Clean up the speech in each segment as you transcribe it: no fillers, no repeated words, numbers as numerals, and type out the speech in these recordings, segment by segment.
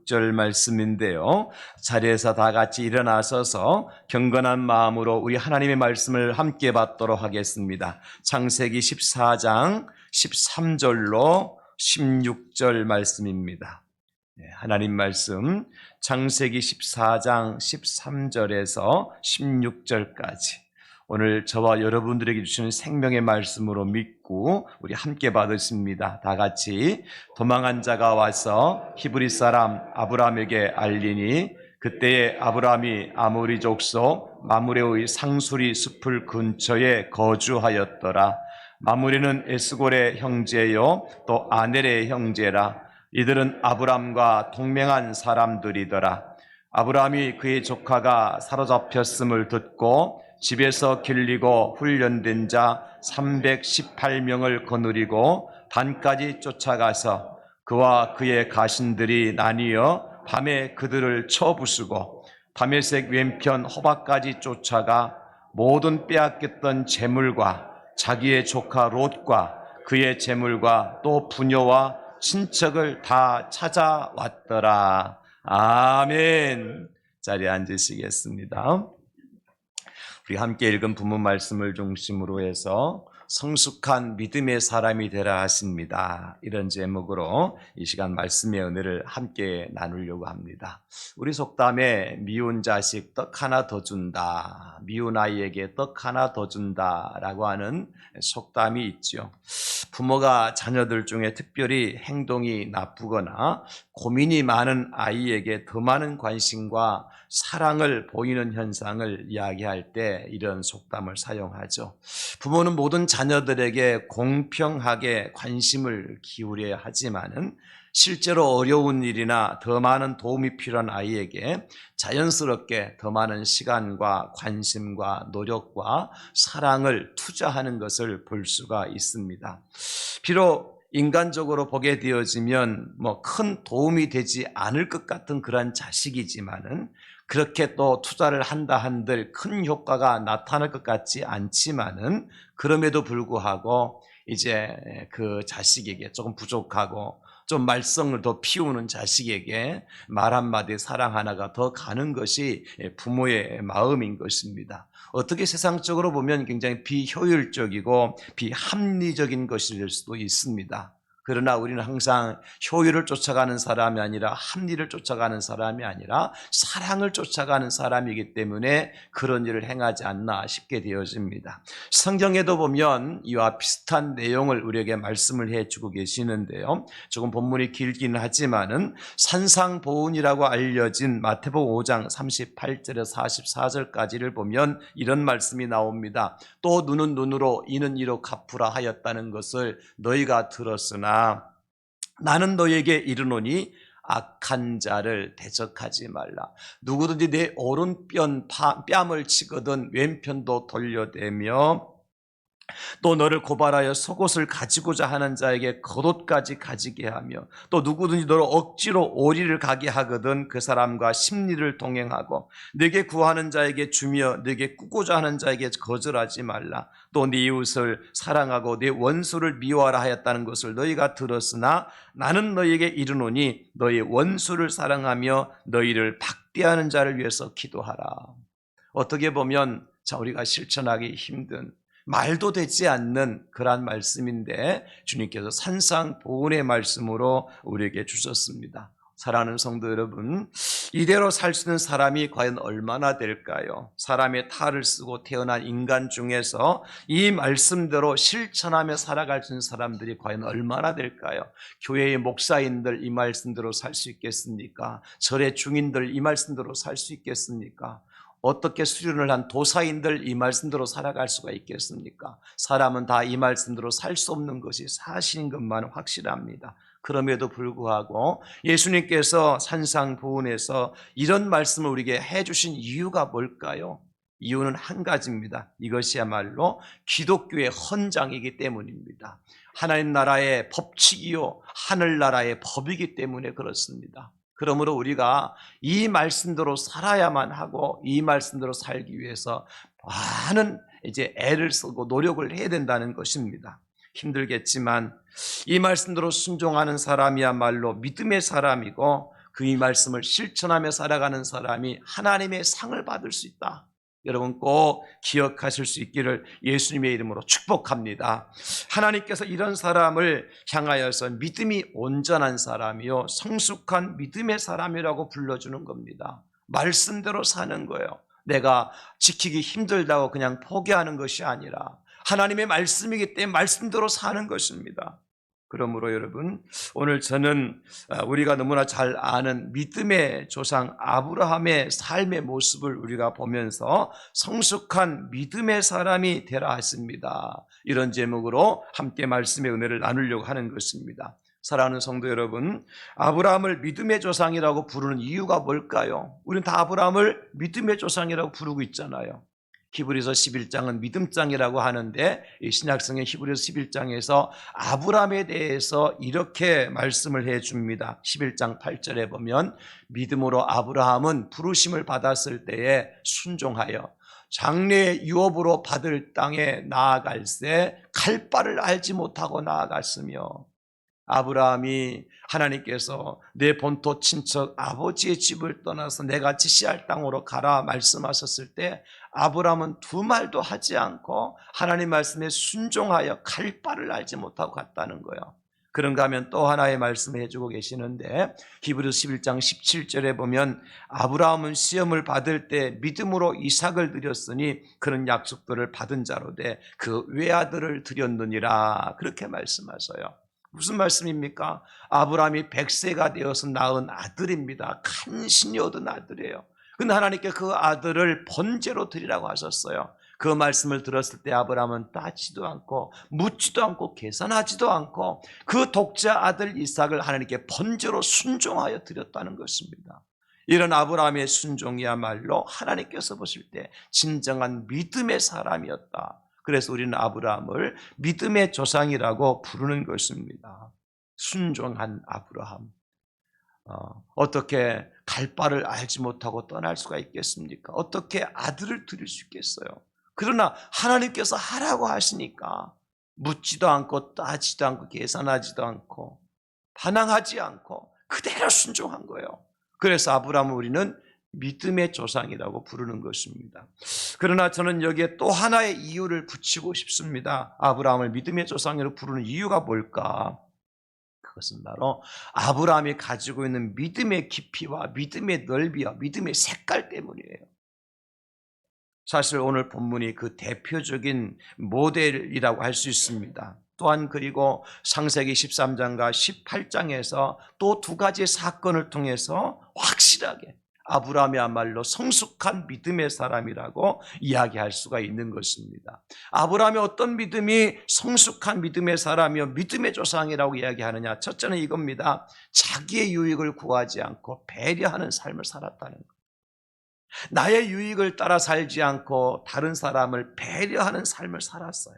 16절 말씀인데요. 자리에서 다 같이 일어나서서 경건한 마음으로 우리 하나님의 말씀을 함께 받도록 하겠습니다. 창세기 14장 13절로 16절 말씀입니다. 하나님 말씀 창세기 14장 13절에서 16절까지 오늘 저와 여러분들에게 주시는 생명의 말씀으로 믿고 우리 함께 받으십니다. 다 같이. 도망한 자가 와서 히브리 사람 아브라함에게 알리니 그때에 아브라함이 아모리 족속 마므레의 상수리 숲을 근처에 거주하였더라. 마므레는 에스골의 형제요 또 아넬의 형제라. 이들은 아브람과 동맹한 사람들이더라. 아브라함이 그의 조카가 사로잡혔음을 듣고 집에서 길리고 훈련된 자 318명을 거느리고 단까지 쫓아가서 그와 그의 가신들이 나뉘어 밤에 그들을 쳐부수고 다메섹 왼편 호박까지 쫓아가 모든 빼앗겼던 재물과 자기의 조카 롯과 그의 재물과 또 부녀와 친척을 다 찾아왔더라. 아멘. 자리에 앉으시겠습니다. 우리 함께 읽은 본문 말씀을 중심으로 해서 성숙한 믿음의 사람이 되라 하십니다. 이런 제목으로 이 시간 말씀의 은혜를 함께 나누려고 합니다. 우리 속담에 미운 자식 떡 하나 더 준다, 미운 아이에게 떡 하나 더 준다라고 하는 속담이 있죠. 부모가 자녀들 중에 특별히 행동이 나쁘거나 고민이 많은 아이에게 더 많은 관심과 사랑을 보이는 현상을 이야기할 때 이런 속담을 사용하죠. 부모는 모든 자녀들에게 공평하게 관심을 기울여야 하지만은 실제로 어려운 일이나 더 많은 도움이 필요한 아이에게 자연스럽게 더 많은 시간과 관심과 노력과 사랑을 투자하는 것을 볼 수가 있습니다. 비록 인간적으로 보게 되어지면 큰 도움이 되지 않을 것 같은 그런 자식이지만은 그렇게 또 투자를 한다 한들 큰 효과가 나타날 것 같지 않지만은 그럼에도 불구하고 이제 그 자식에게 조금 부족하고 좀 말썽을 더 피우는 자식에게 말 한마디 사랑 하나가 더 가는 것이 부모의 마음인 것입니다. 어떻게 세상적으로 보면 굉장히 비효율적이고 비합리적인 것이 될 수도 있습니다. 그러나 우리는 항상 효율을 쫓아가는 사람이 아니라 합리를 쫓아가는 사람이 아니라 사랑을 쫓아가는 사람이기 때문에 그런 일을 행하지 않나 싶게 되어집니다. 성경에도 보면 이와 비슷한 내용을 우리에게 말씀을 해주고 계시는데요. 조금 본문이 길긴 하지만은 산상보훈이라고 알려진 마태복음 5장 38절에서 44절까지를 보면 이런 말씀이 나옵니다. 또 눈은 눈으로 이는 이로 갚으라 하였다는 것을 너희가 들었으나 나는 너희에게 이르노니 악한 자를 대적하지 말라. 누구든지 내 오른편 뺨을 치거든 왼편도 돌려대며 또 너를 고발하여 속옷을 가지고자 하는 자에게 겉옷까지 가지게 하며 또 누구든지 너를 억지로 오리를 가게 하거든 그 사람과 심리를 동행하고 네게 구하는 자에게 주며 네게 꾸고자 하는 자에게 거절하지 말라. 또 네 이웃을 사랑하고 네 원수를 미워하라 하였다는 것을 너희가 들었으나 나는 너희에게 이르노니 너희 원수를 사랑하며 너희를 박대하는 자를 위해서 기도하라. 어떻게 보면 우리가 실천하기 힘든 말도 되지 않는 그러한 말씀인데 주님께서 산상보훈의 말씀으로 우리에게 주셨습니다. 사랑하는 성도 여러분, 이대로 살 수 있는 사람이 과연 얼마나 될까요? 사람의 탈을 쓰고 태어난 인간 중에서 이 말씀대로 실천하며 살아갈 수 있는 사람들이 과연 얼마나 될까요? 교회의 목사인들 이 말씀대로 살 수 있겠습니까? 절의 중인들 이 말씀대로 살 수 있겠습니까? 어떻게 수련을 한 도사인들 이 말씀대로 살아갈 수가 있겠습니까? 사람은 다 이 말씀대로 살 수 없는 것이 사실인 것만 확실합니다. 그럼에도 불구하고 예수님께서 산상보훈에서 이런 말씀을 우리에게 해주신 이유가 뭘까요? 이유는 한 가지입니다. 이것이야말로 기독교의 헌장이기 때문입니다. 하나님 나라의 법칙이요 하늘나라의 법이기 때문에 그렇습니다. 그러므로 우리가 이 말씀대로 살아야만 하고 이 말씀대로 살기 위해서 많은 애를 쓰고 노력을 해야 된다는 것입니다. 힘들겠지만 이 말씀대로 순종하는 사람이야말로 믿음의 사람이고 그 이 말씀을 실천하며 살아가는 사람이 하나님의 상을 받을 수 있다. 여러분 꼭 기억하실 수 있기를 예수님의 이름으로 축복합니다. 하나님께서 이런 사람을 향하여서 믿음이 온전한 사람이요 성숙한 믿음의 사람이라고 불러주는 겁니다. 말씀대로 사는 거예요. 내가 지키기 힘들다고 그냥 포기하는 것이 아니라 하나님의 말씀이기 때문에 말씀대로 사는 것입니다. 그러므로 여러분 오늘 저는 우리가 너무나 잘 아는 믿음의 조상 아브라함의 삶의 모습을 우리가 보면서 성숙한 믿음의 사람이 되라 했습니다. 이런 제목으로 함께 말씀의 은혜를 나누려고 하는 것입니다. 사랑하는 성도 여러분, 아브라함을 믿음의 조상이라고 부르는 이유가 뭘까요? 우리는 다 아브라함을 믿음의 조상이라고 부르고 있잖아요. 히브리서 11장은 믿음장이라고 하는데 이 신약성의 히브리서 11장에서 아브라함에 대해서 이렇게 말씀을 해줍니다. 11장 8절에 보면 믿음으로 아브라함은 부르심을 받았을 때에 순종하여 장래의 유업으로 받을 땅에 나아갈새 갈 바를 알지 못하고 나아갔으며 아브라함이 하나님께서 내 본토 친척 아버지의 집을 떠나서 내가 지시할 땅으로 가라 말씀하셨을 때 아브라함은 두 말도 하지 않고 하나님 말씀에 순종하여 갈 바를 알지 못하고 갔다는 거예요. 그런가 하면 또 하나의 말씀을 해주고 계시는데 히브리서 11장 17절에 보면 아브라함은 시험을 받을 때 믿음으로 이삭을 드렸으니 그런 약속들을 받은 자로 돼 그 외아들을 드렸느니라 그렇게 말씀하셔요. 무슨 말씀입니까? 아브라함이 100세가 되어서 낳은 아들입니다. 간신히 얻은 아들이에요. 근데 하나님께 그 아들을 번제로 드리라고 하셨어요. 그 말씀을 들었을 때 아브라함은 따지도 않고 묻지도 않고 계산하지도 않고 그 독자 아들 이삭을 하나님께 번제로 순종하여 드렸다는 것입니다. 이런 아브라함의 순종이야말로 하나님께서 보실 때 진정한 믿음의 사람이었다. 그래서 우리는 아브라함을 믿음의 조상이라고 부르는 것입니다. 순종한 아브라함. 어떻게 갈 바를 알지 못하고 떠날 수가 있겠습니까? 어떻게 아들을 드릴 수 있겠어요? 그러나 하나님께서 하라고 하시니까 묻지도 않고 따지도 않고 계산하지도 않고 반항하지 않고 그대로 순종한 거예요. 그래서 아브라함을 우리는 믿음의 조상이라고 부르는 것입니다. 그러나 저는 여기에 또 하나의 이유를 붙이고 싶습니다. 아브라함을 믿음의 조상이라고 부르는 이유가 뭘까? 그것은 바로 아브라함이 가지고 있는 믿음의 깊이와 믿음의 넓이와 믿음의 색깔 때문이에요. 사실 오늘 본문이 그 대표적인 모델이라고 할 수 있습니다. 또한 그리고 창세기 13장과 18장에서 또 두 가지 사건을 통해서 확실하게 아브라함이야말로 성숙한 믿음의 사람이라고 이야기할 수가 있는 것입니다. 아브라함의 어떤 믿음이 성숙한 믿음의 사람이요 믿음의 조상이라고 이야기하느냐? 첫째는 이겁니다. 자기의 유익을 구하지 않고 배려하는 삶을 살았다는 것. 나의 유익을 따라 살지 않고 다른 사람을 배려하는 삶을 살았어요.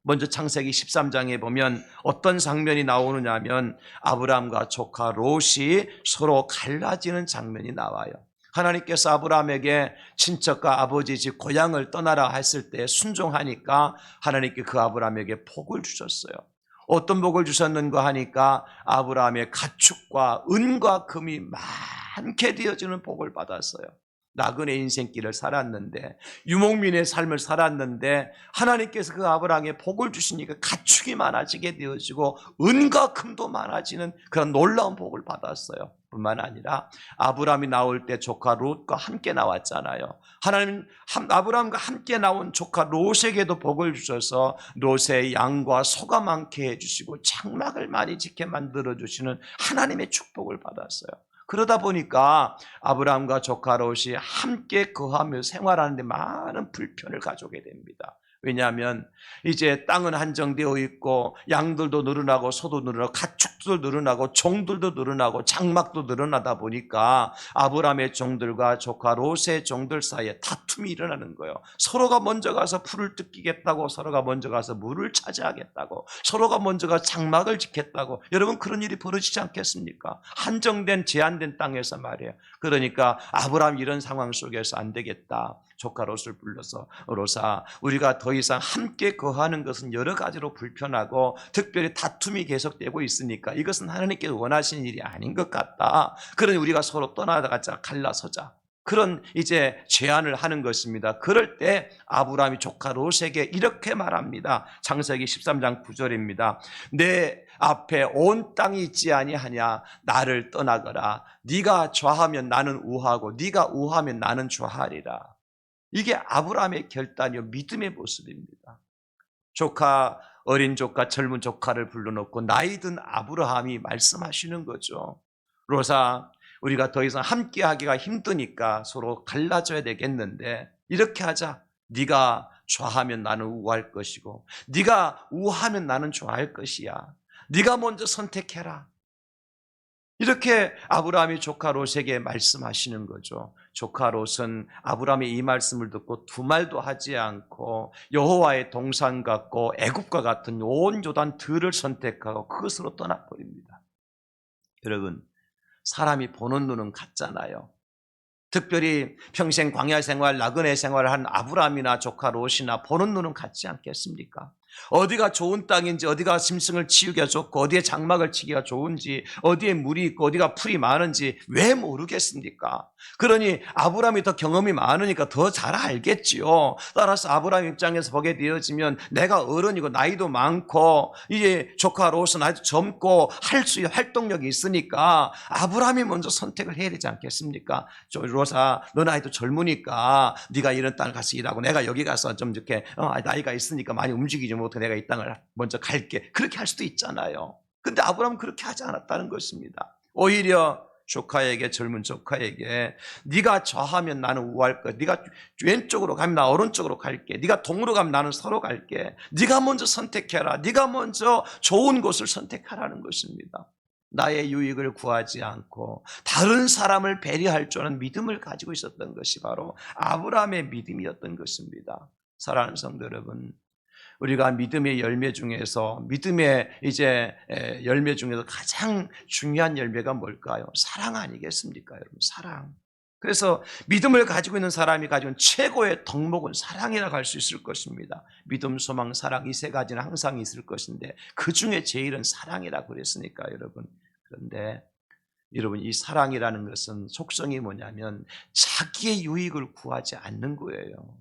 먼저 창세기 13장에 보면 어떤 장면이 나오느냐 하면 아브라함과 조카 롯이 서로 갈라지는 장면이 나와요. 하나님께서 아브라함에게 친척과 아버지 집 고향을 떠나라 했을 때 순종하니까 하나님께 그 아브라함에게 복을 주셨어요. 어떤 복을 주셨는가 하니까 아브라함의 가축과 은과 금이 많게 되어지는 복을 받았어요. 나그네 인생길을 살았는데 유목민의 삶을 살았는데 하나님께서 그 아브라함에게 복을 주시니까 가축이 많아지게 되어지고 은과 금도 많아지는 그런 놀라운 복을 받았어요. 뿐만 아니라 아브라함이 나올 때 조카 롯과 함께 나왔잖아요. 하나님 아브라함과 함께 나온 조카 롯에게도 복을 주셔서 롯의 양과 소가 많게 해주시고 장막을 많이 짓게 만들어 주시는 하나님의 축복을 받았어요. 그러다 보니까 아브라함과 조카 롯이 함께 거하며 생활하는데 많은 불편을 가져오게 됩니다. 왜냐하면 이제 땅은 한정되어 있고 양들도 늘어나고 소도 늘어나고 가축도 늘어나고 종들도 늘어나고 장막도 늘어나다 보니까 아브라함의 종들과 조카 롯의 종들 사이에 다툼이 일어나는 거예요. 서로가 먼저 가서 풀을 뜯기겠다고, 서로가 먼저 가서 물을 차지하겠다고, 서로가 먼저 가서 장막을 짓겠다고. 여러분 그런 일이 벌어지지 않겠습니까? 한정된 제한된 땅에서 말이에요. 그러니까 아브라함 이런 상황 속에서 안 되겠다. 조카 롯을 불러서 롯아, 우리가 더 이상 함께 거하는 것은 여러 가지로 불편하고 특별히 다툼이 계속되고 있으니까 이것은 하나님께서 원하시는 일이 아닌 것 같다. 그러니 우리가 서로 떠나가자, 갈라서자. 그런 이제 제안을 하는 것입니다. 그럴 때 아브라함이 조카 롯에게 이렇게 말합니다. 창세기 13장 9절입니다. 내 앞에 온 땅이 있지 아니하냐. 나를 떠나거라. 네가 좌하면 나는 우하고 네가 우하면 나는 좌하리라. 이게 아브라함의 결단이요, 믿음의 모습입니다. 조카, 어린 조카, 젊은 조카를 불러놓고 나이 든 아브라함이 말씀하시는 거죠. 롯아, 우리가 더 이상 함께하기가 힘드니까 서로 갈라져야 되겠는데 이렇게 하자. 네가 좌하면 나는 우할 것이고 네가 우하면 나는 좌할 것이야. 네가 먼저 선택해라. 이렇게 아브라함이 조카 롯에게 말씀하시는 거죠. 조카 롯은 아브라함의 이 말씀을 듣고 두 말도 하지 않고 여호와의 동산 같고 애굽과 같은 온 요단 들을 선택하고 그것으로 떠나버립니다. 여러분, 사람이 보는 눈은 같잖아요. 특별히 평생 광야 생활, 나그네 생활을 한 아브라함이나 조카 롯이나 보는 눈은 같지 않겠습니까? 어디가 좋은 땅인지, 어디가 짐승을 치우기가 좋고, 어디에 장막을 치기가 좋은지, 어디에 물이 있고, 어디가 풀이 많은지 왜 모르겠습니까? 그러니 아브라함이 더 경험이 많으니까 더 잘 알겠지요. 따라서 아브라함 입장에서 보게 되어지면 내가 어른이고 나이도 많고 이제 조카 롯은 아주 젊고 할 수 있는 활동력이 있으니까 아브라함이 먼저 선택을 해야 되지 않겠습니까? 롯아, 너 나이도 젊으니까 네가 이런 땅을 가서 일하고 내가 여기 가서 좀 이렇게 나이가 있으니까 많이 움직이지 못해 내가 이 땅을 먼저 갈게. 그렇게 할 수도 있잖아요. 근데 아브라함은 그렇게 하지 않았다는 것입니다. 오히려 조카에게, 젊은 조카에게 네가 좌하면 나는 우할 거야. 네가 왼쪽으로 가면 나 오른쪽으로 갈게. 네가 동으로 가면 나는 서로 갈게. 네가 먼저 선택해라. 네가 먼저 좋은 곳을 선택하라는 것입니다. 나의 유익을 구하지 않고 다른 사람을 배려할 줄 아는 믿음을 가지고 있었던 것이 바로 아브라함의 믿음이었던 것입니다. 사랑하는 성도 여러분, 우리가 믿음의 열매 중에서 열매 중에서 가장 중요한 열매가 뭘까요? 사랑 아니겠습니까, 여러분? 사랑. 그래서 믿음을 가지고 있는 사람이 가지고 있는 최고의 덕목은 사랑이라고 할 수 있을 것입니다. 믿음, 소망, 사랑 이 세 가지는 항상 있을 것인데 그 중에 제일은 사랑이라고 그랬으니까 여러분. 그런데 여러분, 이 사랑이라는 것은 속성이 뭐냐면 자기의 유익을 구하지 않는 거예요.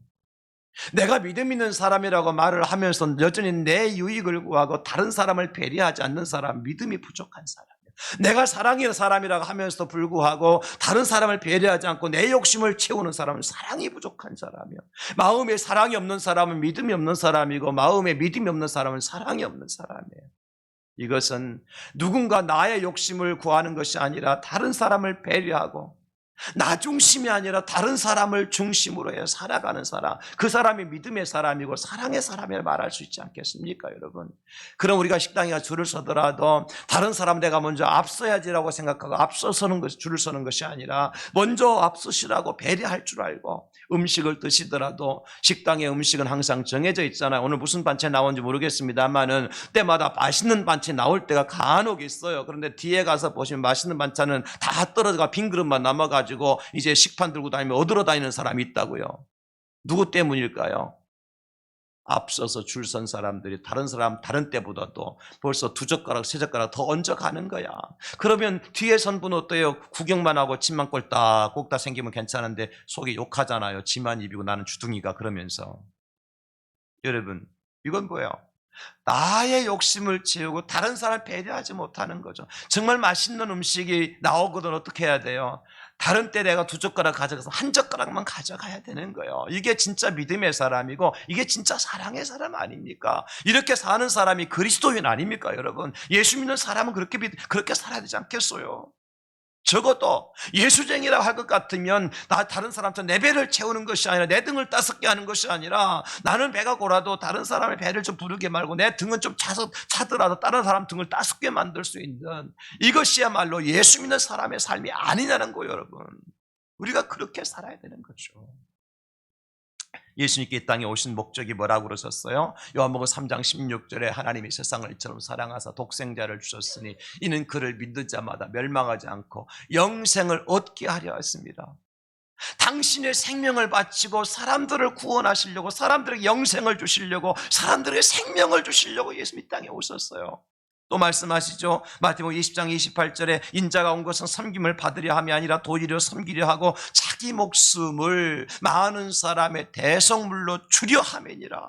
내가 믿음 있는 사람이라고 말을 하면서 여전히 내 유익을 구하고 다른 사람을 배려하지 않는 사람, 믿음이 부족한 사람이에요. 내가 사랑하는 사람이라고 하면서도 불구하고 다른 사람을 배려하지 않고 내 욕심을 채우는 사람은 사랑이 부족한 사람이에요. 마음에 사랑이 없는 사람은 믿음이 없는 사람이고 마음에 믿음이 없는 사람은 사랑이 없는 사람이에요. 이것은 누군가 나의 욕심을 구하는 것이 아니라 다른 사람을 배려하고 나 중심이 아니라 다른 사람을 중심으로 해 살아가는 사람, 그 사람이 믿음의 사람이고 사랑의 사람이라 말할 수 있지 않겠습니까, 여러분? 그럼 우리가 식당에 줄을 서더라도 다른 사람 내가 먼저 앞서야지라고 생각하고 앞서서는 것이, 줄을 서는 것이 아니라 먼저 앞서시라고 배려할 줄 알고 음식을 드시더라도 식당의 음식은 항상 정해져 있잖아요. 오늘 무슨 반찬 나오는지 모르겠습니다만은 때마다 맛있는 반찬이 나올 때가 간혹 있어요. 그런데 뒤에 가서 보시면 맛있는 반찬은 다 떨어져가 빈 그릇만 남아가지고 이제 식판 들고 다니면 얻으러 다니는 사람이 있다고요. 누구 때문일까요? 앞서서 줄 선 사람들이 다른 사람 다른 때보다도 벌써 두 젓가락 세 젓가락 더 얹어가는 거야. 그러면 뒤에 선 분 어때요? 구경만 하고 침만 꼴딱꼴딱 생기면 괜찮은데 속에 욕하잖아요. 지만 입이고 나는 주둥이가. 그러면서 여러분, 이건 뭐예요? 나의 욕심을 채우고 다른 사람을 배려하지 못하는 거죠. 정말 맛있는 음식이 나오거든 어떻게 해야 돼요? 다른 때 내가 두 젓가락 가져가서 한 젓가락만 가져가야 되는 거예요. 이게 진짜 믿음의 사람이고 이게 진짜 사랑의 사람 아닙니까? 이렇게 사는 사람이 그리스도인 아닙니까, 여러분? 예수 믿는 사람은 그렇게 살아야 되지 않겠어요? 적어도 예수쟁이라고 할 것 같으면 나 다른 사람처럼 내 배를 채우는 것이 아니라 내 등을 따숩게 하는 것이 아니라 나는 배가 고라도 다른 사람의 배를 좀 부르게 말고 내 등은 좀 차더라도 다른 사람 등을 따숩게 만들 수 있는 이것이야말로 예수 믿는 사람의 삶이 아니냐는 거예요, 여러분. 우리가 그렇게 살아야 되는 거죠. 예수님께 이 땅에 오신 목적이 뭐라고 그러셨어요? 요한복음 3장 16절에 하나님이 세상을 이처럼 사랑하사 독생자를 주셨으니 이는 그를 믿는 자마다 멸망하지 않고 영생을 얻게 하려 했습니다. 당신의 생명을 바치고 사람들을 구원하시려고, 사람들에게 영생을 주시려고, 사람들에게 생명을 주시려고 예수님이 땅에 오셨어요. 또 말씀하시죠. 마태복음 20장 28절에 인자가 온 것은 섬김을 받으려 함이 아니라 도리어 섬기려 하고 자기 목숨을 많은 사람의 대성물로 주려 함이니라.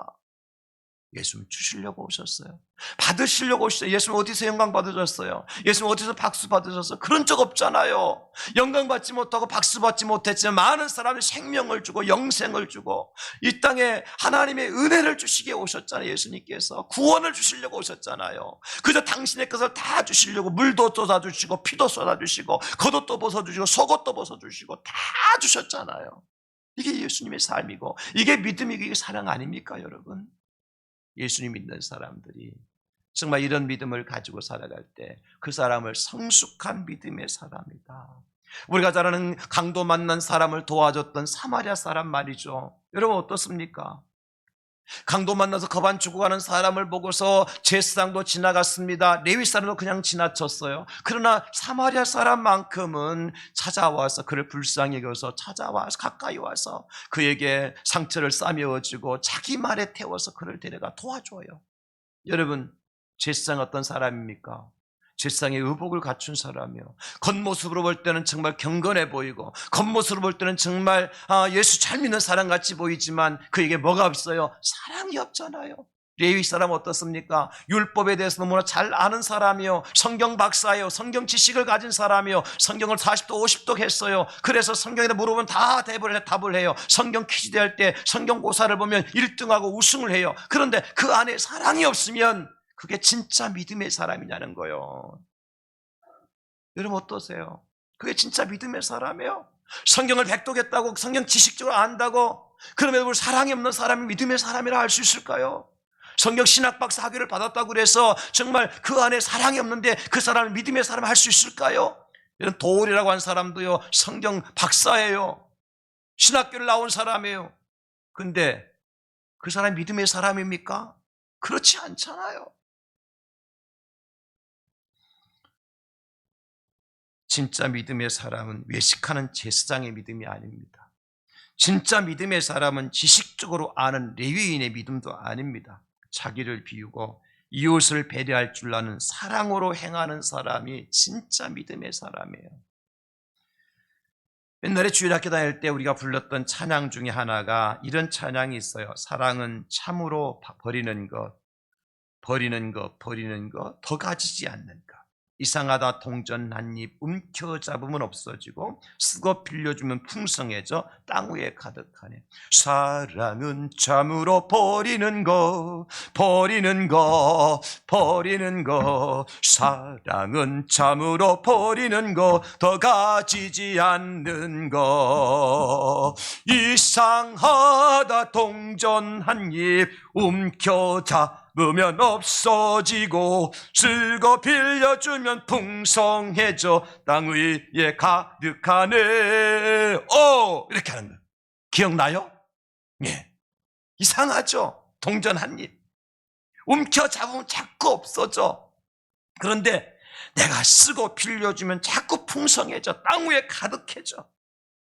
예수님 주시려고 오셨어요. 받으시려고 오셨어요. 예수님 어디서 영광 받으셨어요? 예수님 어디서 박수 받으셨어요? 그런 적 없잖아요. 영광 받지 못하고 박수 받지 못했지만 많은 사람이 생명을 주고 영생을 주고 이 땅에 하나님의 은혜를 주시기에 오셨잖아요. 예수님께서 구원을 주시려고 오셨잖아요. 그저 당신의 것을 다 주시려고 물도 쏟아주시고 피도 쏟아주시고 겉옷도 벗어주시고 속옷도 벗어주시고 다 주셨잖아요. 이게 예수님의 삶이고 이게 믿음이고 이게 사랑 아닙니까, 여러분? 예수님 믿는 사람들이 정말 이런 믿음을 가지고 살아갈 때 그 사람을 성숙한 믿음의 사람이다. 우리가 잘 아는 강도 만난 사람을 도와줬던 사마리아 사람 말이죠. 여러분 어떻습니까? 강도 만나서 거반 죽어가는 사람을 보고서 제사장도 지나갔습니다. 레위 사람도 그냥 지나쳤어요. 그러나 사마리아 사람만큼은 찾아와서 그를 불쌍히 여겨서 찾아와서 가까이 와서 그에게 상처를 싸매어주고 자기 말에 태워서 그를 데려가 도와줘요. 여러분, 제사장 어떤 사람입니까? 제사장의 의복을 갖춘 사람이요. 겉모습으로 볼 때는 정말 경건해 보이고 겉모습으로 볼 때는 정말 예수 잘 믿는 사람같이 보이지만 그에게 뭐가 없어요? 사랑이 없잖아요. 레위 사람 어떻습니까? 율법에 대해서 너무나 잘 아는 사람이요. 성경 박사예요. 성경 지식을 가진 사람이요. 성경을 40도 50도 했어요. 그래서 성경에 물어보면 다 답을 해요. 성경 퀴즈 대할 때 성경고사를 보면 1등하고 우승을 해요. 그런데 그 안에 사랑이 없으면 그게 진짜 믿음의 사람이냐는 거예요. 여러분 어떠세요? 그게 진짜 믿음의 사람이에요? 성경을 백독했다고 성경 지식적으로 안다고 그러면 사랑이 없는 사람이 믿음의 사람이라 할 수 있을까요? 성경 신학박사 학위를 받았다고 그래서 정말 그 안에 사랑이 없는데 그 사람을 믿음의 사람 할 수 있을까요? 이런 도울이라고 한 사람도요 성경 박사예요. 신학교를 나온 사람이에요. 근데 그 사람이 믿음의 사람입니까? 그렇지 않잖아요. 진짜 믿음의 사람은 외식하는 제사장의 믿음이 아닙니다. 진짜 믿음의 사람은 지식적으로 아는 레위인의 믿음도 아닙니다. 자기를 비우고 이웃을 배려할 줄 아는 사랑으로 행하는 사람이 진짜 믿음의 사람이에요. 옛날에 주일학교 다닐 때 우리가 불렀던 찬양 중에 하나가 이런 찬양이 있어요. 사랑은 참으로 버리는 것, 더 가지지 않는 것. 이상하다 동전 한 입 움켜잡으면 없어지고 쓰고 빌려주면 풍성해져 땅 위에 가득하네. 사랑은 참으로 버리는 것. 사랑은 참으로 버리는 것. 더 가지지 않는 것. 이상하다 동전 한 입 움켜잡으면 없어지고 쓰고 빌려주면 풍성해져 땅 위에 가득하네. 이렇게 하는 거예요. 기억나요? 예. 이상하죠? 동전 한 입 움켜잡으면 자꾸 없어져. 그런데 내가 쓰고 빌려주면 자꾸 풍성해져 땅 위에 가득해져.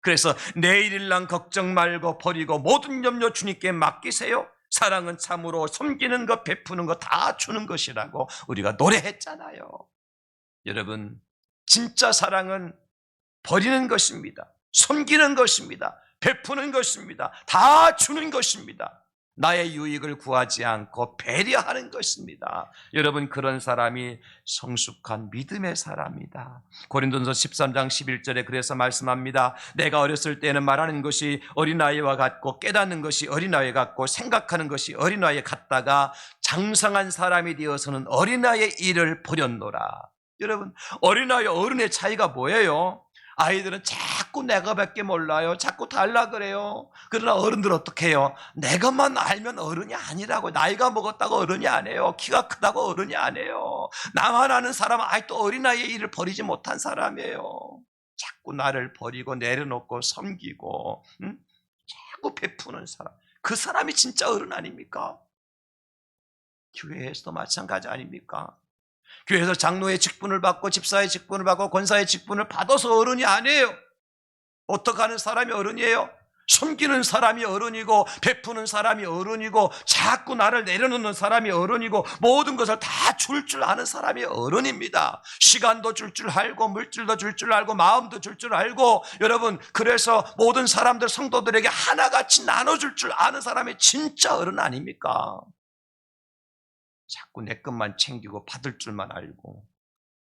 그래서 내일일랑 걱정 말고 버리고 모든 염려 주님께 맡기세요. 사랑은 참으로 섬기는 것, 베푸는 것 다 주는 것이라고 우리가 노래했잖아요. 여러분, 진짜 사랑은 버리는 것입니다. 섬기는 것입니다. 베푸는 것입니다. 다 주는 것입니다. 나의 유익을 구하지 않고 배려하는 것입니다. 여러분, 그런 사람이 성숙한 믿음의 사람이다. 고린도전서 13장 11절에 그래서 말씀합니다. 내가 어렸을 때는 말하는 것이 어린아이와 같고 깨닫는 것이 어린아이 같고 생각하는 것이 어린아이 같다가 장성한 사람이 되어서는 어린아이의 일을 버렸노라. 여러분, 어린아이 어른의 차이가 뭐예요? 아이들은 자꾸 내가밖에 몰라요. 자꾸 달라 그래요. 그러나 어른들은 어떻게 해요? 내가만 알면 어른이 아니라고. 나이가 먹었다고 어른이 아니에요. 키가 크다고 어른이 아니에요. 나만 아는 사람은 아직도 어린아이의 일을 버리지 못한 사람이에요. 자꾸 나를 버리고 내려놓고 섬기고 자꾸 베푸는 사람. 그 사람이 진짜 어른 아닙니까? 교회에서도 마찬가지 아닙니까? 교회에서 장로의 직분을 받고 집사의 직분을 받고 권사의 직분을 받아서 어른이 아니에요. 어떻게 하는 사람이 어른이에요? 섬기는 사람이 어른이고, 베푸는 사람이 어른이고, 자꾸 나를 내려놓는 사람이 어른이고, 모든 것을 다 줄 아는 사람이 어른입니다. 시간도 줄 알고, 물질도 줄 알고, 마음도 줄 알고, 여러분, 그래서 모든 사람들, 성도들에게 하나같이 나눠줄 줄 아는 사람이 진짜 어른 아닙니까? 자꾸 내 것만 챙기고 받을 줄만 알고,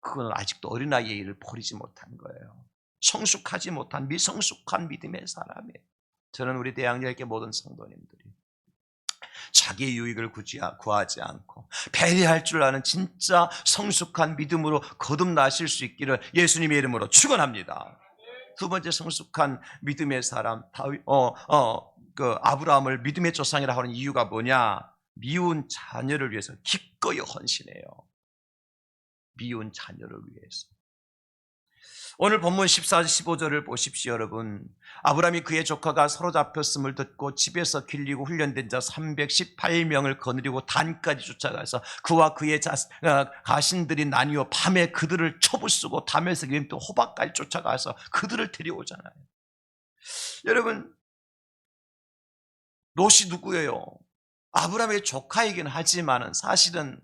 그건 아직도 어린아이의 일을 버리지 못한 거예요. 성숙하지 못한 미성숙한 믿음의 사람이에요. 저는 우리 대학열개 모든 성도님들이 자기의 유익을 구하지 않고 배려할 줄 아는 진짜 성숙한 믿음으로 거듭나실 수 있기를 예수님의 이름으로 축원합니다. 두 번째 성숙한 믿음의 사람, 아브라함을 믿음의 조상이라 하는 이유가 뭐냐? 미운 자녀를 위해서 기꺼이 헌신해요. 미운 자녀를 위해서. 오늘 본문 14절 15절을 보십시오. 여러분, 아브라함이 그의 조카가 사로잡혔음을 듣고 집에서 길리고 훈련된 자 318명을 거느리고 단까지 쫓아가서 그와 그의 가신들이 나뉘어 밤에 그들을 쳐부수고 담에서 또 호박까지 쫓아가서 그들을 데려오잖아요. 여러분, 롯이 누구예요? 아브라함의 조카이긴 하지만 사실은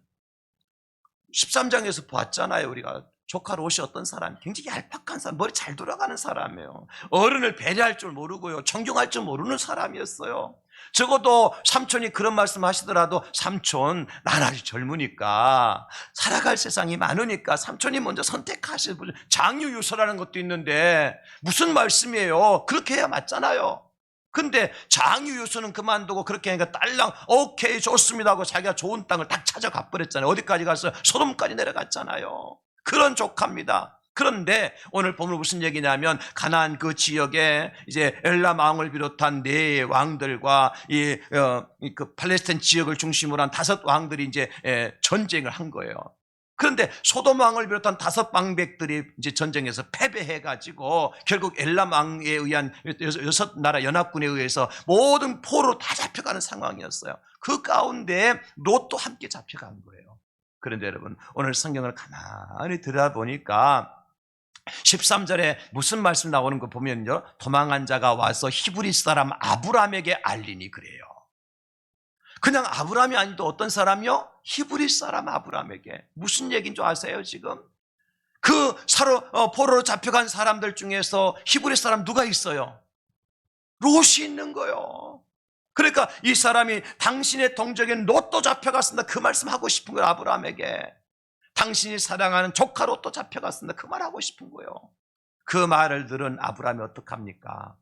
13장에서 봤잖아요. 우리가 조카 롯이 어떤 사람? 굉장히 얄팍한 사람, 머리 잘 돌아가는 사람이에요. 어른을 배려할 줄 모르고요, 존경할 줄 모르는 사람이었어요. 적어도 삼촌이 그런 말씀 하시더라도, 삼촌 난 아직 젊으니까 살아갈 세상이 많으니까 삼촌이 먼저 선택하실, 장유유서라는 것도 있는데 무슨 말씀이에요? 그렇게 해야 맞잖아요. 근데 장유유서는 그만두고 그렇게 하니까 딸랑 오케이 좋습니다 하고 자기가 좋은 땅을 딱 찾아가 버렸잖아요. 어디까지 갔어요? 소돔까지 내려갔잖아요. 그런 조카입니다. 그런데 오늘 보면 무슨 얘기냐면, 가나안 그 지역에 이제 엘람 왕을 비롯한 네 왕들과 그 팔레스타인 지역을 중심으로 한 5 왕들이 이제 전쟁을 한 거예요. 그런데 소돔 왕을 비롯한 5 방백들이 이제 전쟁에서 패배해가지고 결국 엘람 왕에 의한 6 나라 연합군에 의해서 모든 포로로 다 잡혀가는 상황이었어요. 그 가운데 롯도 함께 잡혀간 거예요. 그런데 여러분, 오늘 성경을 가만히 들여다보니까 13절에 무슨 말씀 나오는 거 보면요, 도망한 자가 와서 히브리 사람 아브람에게 알리니 그래요. 그냥 아브람이 아니도 어떤 사람이요? 히브리 사람 아브람에게. 무슨 얘기인 줄 아세요? 지금 그 포로로 잡혀간 사람들 중에서 히브리 사람 누가 있어요? 롯이 있는 거예요. 그러니까 이 사람이 당신의 동족인 롯도 잡혀갔습니다, 그 말씀 하고 싶은 거예요. 아브라함에게 당신이 사랑하는 조카 롯도 잡혀갔습니다, 그 말 하고 싶은 거예요. 그 말을 들은 아브라함이 어떡합니까?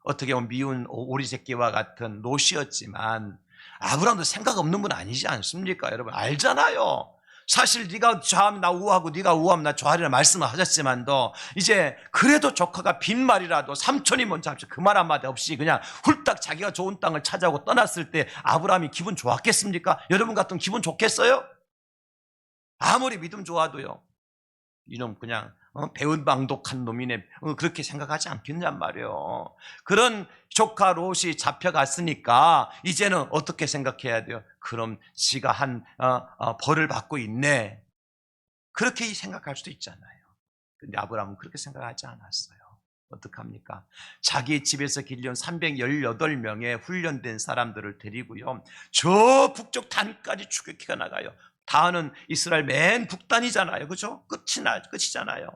어떻게 보면 미운 오리 새끼와 같은 롯이었지만 아브라함도 생각 없는 분 아니지 않습니까? 여러분 알잖아요. 사실 네가 좌하면 나 우하고 네가 우하면 나 좌하리라 말씀을 하셨지만도 이제 그래도 조카가 빈말이라도 삼촌이 먼저 합쳐 그 말 한마디 없이 그냥 훌딱 자기가 좋은 땅을 찾아오고 떠났을 때 아브라함이 기분 좋았겠습니까? 여러분 같으면 기분 좋겠어요? 아무리 믿음 좋아도요, 이놈 그냥 배은망독한 놈이네, 그렇게 생각하지 않겠냔 말이에요. 그런 조카 롯이 잡혀갔으니까 이제는 어떻게 생각해야 돼요? 그럼 지가 한 벌을 받고 있네, 그렇게 생각할 수도 있잖아요. 근데 아브라함은 그렇게 생각하지 않았어요. 어떡합니까? 자기 집에서 길려온 318명의 훈련된 사람들을 데리고요, 저 북쪽 단까지 추격해 나가요. 다는 이스라엘 맨 북단이잖아요. 그죠? 끝이잖아요.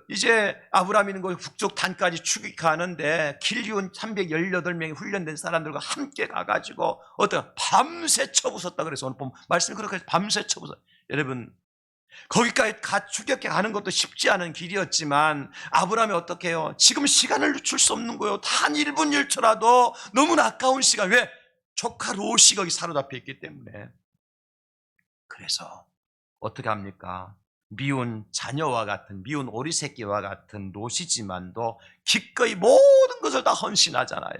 이제 아브라함이 있는 곳 북쪽 단까지 추격하는데 길리온 318명의 훈련된 사람들과 함께 가가지고 밤새 쳐부쉈다 그래서 오늘 보면 말씀이 그렇게 밤새 쳐부쉈. 여러분, 거기까지 추격해 가는 것도 쉽지 않은 길이었지만 아브라함이 어떻게 해요? 지금 시간을 늦출 수 없는 거예요. 단 1분 1초라도 너무나 아까운 시간. 왜? 조카 롯이 거기 사로잡혀 있기 때문에. 그래서 어떻게 합니까? 미운 자녀와 같은, 미운 오리 새끼와 같은 롯이지만도 기꺼이 모든 것을 다 헌신하잖아요.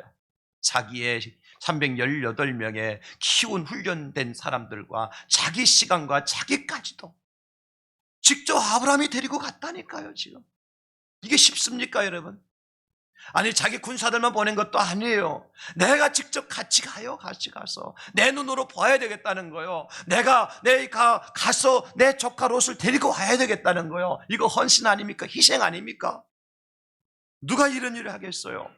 자기의 318명의 키운 훈련된 사람들과 자기 시간과 자기까지도 직접 아브라함이 데리고 갔다니까요. 지금 이게 쉽습니까, 여러분? 아니, 자기 군사들만 보낸 것도 아니에요. 내가 직접 같이 가요. 같이 가서 내 눈으로 봐야 되겠다는 거예요. 내가 가서 내 조카 롯을 데리고 와야 되겠다는 거예요. 이거 헌신 아닙니까? 희생 아닙니까? 누가 이런 일을 하겠어요?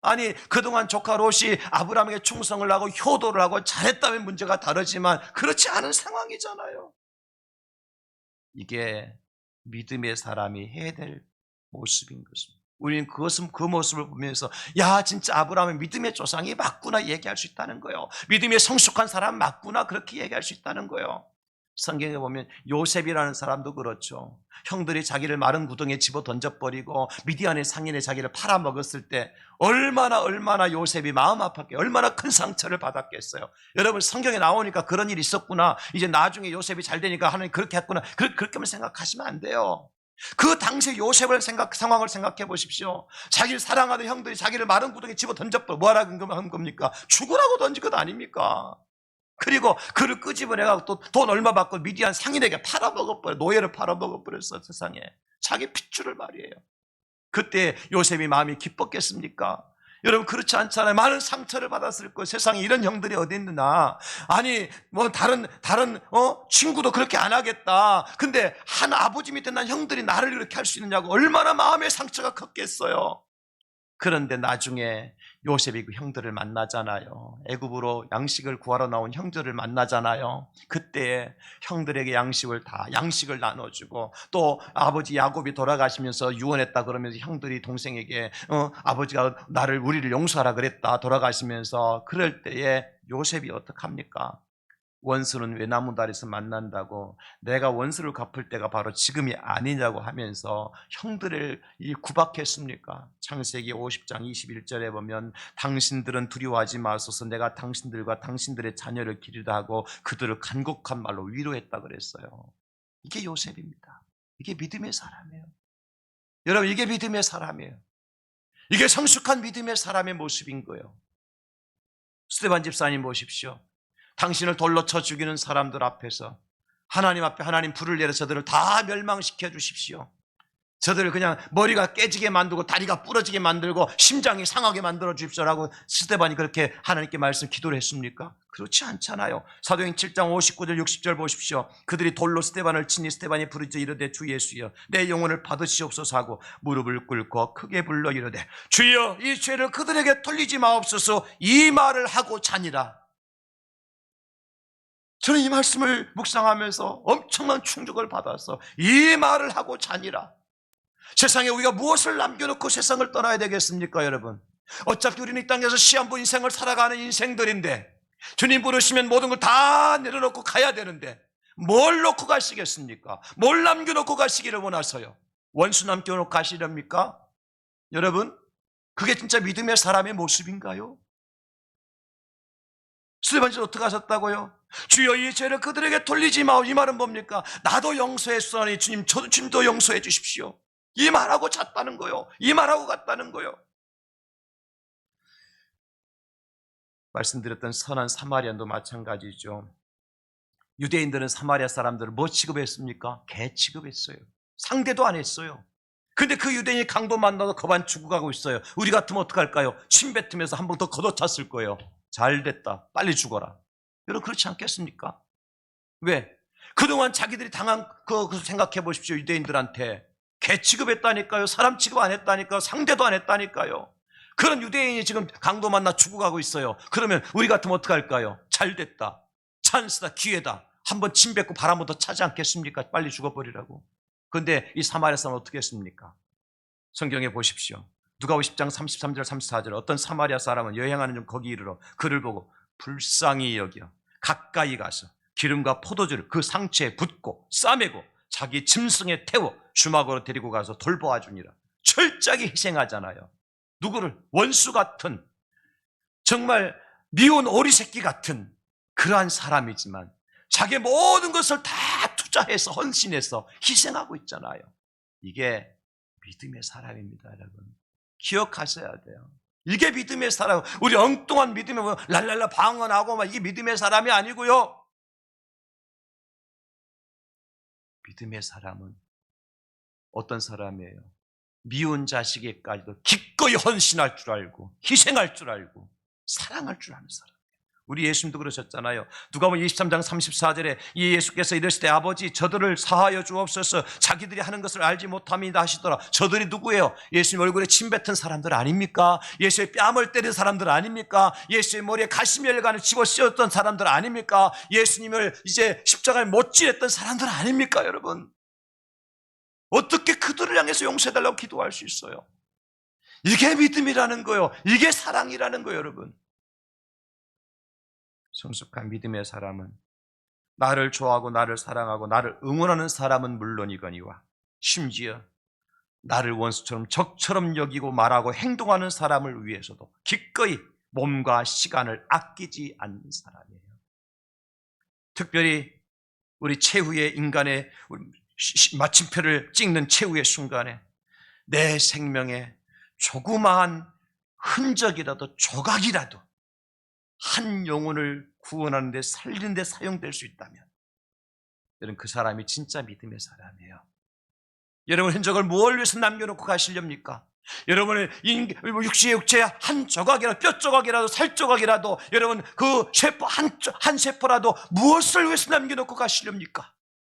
아니, 그동안 조카 롯이 아브라함에게 충성을 하고 효도를 하고 잘했다면 문제가 다르지만 그렇지 않은 상황이잖아요. 이게 믿음의 사람이 해야 될 모습인 것입니다. 우리는 그 모습을 보면서 야, 진짜 아브라함은 믿음의 조상이 맞구나 얘기할 수 있다는 거예요. 믿음의 성숙한 사람 맞구나 그렇게 얘기할 수 있다는 거예요. 성경에 보면 요셉이라는 사람도 그렇죠. 형들이 자기를 마른 구덩이에 집어 던져버리고 미디안의 상인의 자기를 팔아먹었을 때 얼마나 요셉이 마음 아팠게 얼마나 큰 상처를 받았겠어요. 여러분, 성경에 나오니까 그런 일이 있었구나, 이제 나중에 요셉이 잘 되니까 하나님 그렇게 했구나, 그렇게만 생각하시면 안 돼요. 그 당시 요셉을 상황을 생각해 보십시오. 자기를 사랑하는 형들이 자기를 마른 구덩이에 집어 던져버려 뭐라고 한 겁니까? 죽으라고 던진 것 아닙니까? 그리고 그를 끄집어내고 또 돈 얼마 받고 미디안 상인에게 팔아먹어버려, 노예를 팔아먹어버렸어. 세상에 자기 핏줄을 말이에요. 그때 요셉이 마음이 기뻤겠습니까? 여러분, 그렇지 않잖아요. 많은 상처를 받았을 거예요. 세상에 이런 형들이 어디 있느냐. 아니, 뭐 다른 친구도 그렇게 안 하겠다. 근데 한 아버지 밑에 난 형들이 나를 이렇게 할 수 있느냐고 얼마나 마음의 상처가 컸겠어요. 그런데 나중에 요셉이 그 형들을 만나잖아요. 애굽으로 양식을 구하러 나온 형들을 만나잖아요. 그때 형들에게 양식을 나눠주고, 또 아버지 야곱이 돌아가시면서 유언했다 그러면서 형들이 동생에게 아버지가 우리를 용서하라 그랬다 돌아가시면서, 그럴 때에 요셉이 어떡합니까? 원수는 외나무다리에서 만난다고, 내가 원수를 갚을 때가 바로 지금이 아니냐고 하면서 형들을 구박했습니까? 창세기 50장 21절에 보면 당신들은 두려워하지 마소서, 내가 당신들과 당신들의 자녀를 기르다 하고 그들을 간곡한 말로 위로했다 그랬어요. 이게 요셉입니다. 이게 믿음의 사람이에요. 여러분, 이게 믿음의 사람이에요. 이게 성숙한 믿음의 사람의 모습인 거예요. 스데반 집사님 보십시오. 당신을 돌로 쳐 죽이는 사람들 앞에서 하나님 앞에 하나님 불을 내려 저들을 다 멸망시켜 주십시오. 저들을 그냥 머리가 깨지게 만들고 다리가 부러지게 만들고 심장이 상하게 만들어 주십시오라고 스데반이 그렇게 하나님께 기도를 했습니까? 그렇지 않잖아요. 사도행 7장 59절 60절 보십시오. 그들이 돌로 스데반을 치니 스데반이 부르짖어 이르되 주 예수여 내 영혼을 받으시옵소서 하고 무릎을 꿇고 크게 불러 이르되 주여 이 죄를 그들에게 돌리지 마옵소서, 이 말을 하고 자니라. 저는 이 말씀을 묵상하면서 엄청난 충격을 받아서 이 말을 하고 자니라. 세상에 우리가 무엇을 남겨놓고 세상을 떠나야 되겠습니까, 여러분? 어차피 우리는 이 땅에서 시한부 인생을 살아가는 인생들인데, 주님 부르시면 모든 걸 다 내려놓고 가야 되는데 뭘 놓고 가시겠습니까? 뭘 남겨놓고 가시기를 원하서요? 원수 남겨놓고 가시렵니까? 여러분, 그게 진짜 믿음의 사람의 모습인가요? 스데반이 어떻게 하셨다고요? 주여 이 죄를 그들에게 돌리지 마오. 이 말은 뭡니까? 나도 용서했으니 주님도 용서해 주십시오. 이 말하고 잤다는 거요. 이 말하고 갔다는 거요. 말씀드렸던 선한 사마리안도 마찬가지죠. 유대인들은 사마리아 사람들을 뭐 취급했습니까? 개 취급했어요. 상대도 안 했어요. 근데 그 유대인이 강도 만나서 거반 죽어가고 있어요. 우리 같으면 어떡할까요? 침 뱉으면서 한 번 더 걷어찼을 거예요. 잘 됐다, 빨리 죽어라. 여러분, 그렇지 않겠습니까? 왜? 그동안 자기들이 당한 그 생각해 보십시오. 유대인들한테 개 취급했다니까요. 사람 취급 안 했다니까요. 상대도 안 했다니까요. 그런 유대인이 지금 강도 만나 죽어가고 있어요. 그러면 우리 같으면 어떡할까요? 잘 됐다, 찬스다, 기회다, 한번 침 뱉고 발 한 번 더 차지 않겠습니까? 빨리 죽어버리라고. 그런데 이 사마리아 사람은 어떻게 했습니까? 성경에 보십시오. 누가복음 10장 33절 34절, 어떤 사마리아 사람은 여행하는 중 거기 이르러 그를 보고 불쌍히 여겨 가까이 가서 기름과 포도주를 그 상처에 붓고 싸매고 자기 짐승에 태워 주막으로 데리고 가서 돌보아 주니라. 철저하게 희생하잖아요. 누구를? 원수 같은, 정말 미운 오리 새끼 같은 그러한 사람이지만 자기 모든 것을 다 투자해서 헌신해서 희생하고 있잖아요. 이게 믿음의 사람입니다, 여러분. 기억하셔야 돼요. 이게 믿음의 사람. 우리 엉뚱한 믿음에 랄랄라 방언하고 막 이게 믿음의 사람이 아니고요. 믿음의 사람은 어떤 사람이에요? 미운 자식에까지도 기꺼이 헌신할 줄 알고 희생할 줄 알고 사랑할 줄 아는 사람. 우리 예수님도 그러셨잖아요. 누가복음 23장 34절에 이 예수께서 이르시되 아버지 저들을 사하여 주옵소서 자기들이 하는 것을 알지 못함이다 하시더라. 저들이 누구예요? 예수님 얼굴에 침 뱉은 사람들 아닙니까? 예수의 뺨을 때린 사람들 아닙니까? 예수의 머리에 가시멸관을 집어 씌웠던 사람들 아닙니까? 예수님을 이제 십자가에 못 지냈던 사람들 아닙니까 여러분? 어떻게 그들을 향해서 용서해달라고 기도할 수 있어요? 이게 믿음이라는 거예요. 이게 사랑이라는 거예요 여러분. 성숙한 믿음의 사람은 나를 좋아하고 나를 사랑하고 나를 응원하는 사람은 물론이거니와 심지어 나를 원수처럼 적처럼 여기고 말하고 행동하는 사람을 위해서도 기꺼이 몸과 시간을 아끼지 않는 사람이에요. 특별히 우리 최후의 인간의 마침표를 찍는 최후의 순간에 내 생명에 조그마한 흔적이라도 조각이라도 한 영혼을 구원하는 데 살리는 데 사용될 수 있다면 여러분 그 사람이 진짜 믿음의 사람이에요. 여러분 흔적을 무엇을 위해서 남겨놓고 가시렵니까? 여러분의 육체의 한 조각이라도 뼈 조각이라도 살 조각이라도 여러분 그 세포 한 세포라도 무엇을 위해서 남겨놓고 가시렵니까?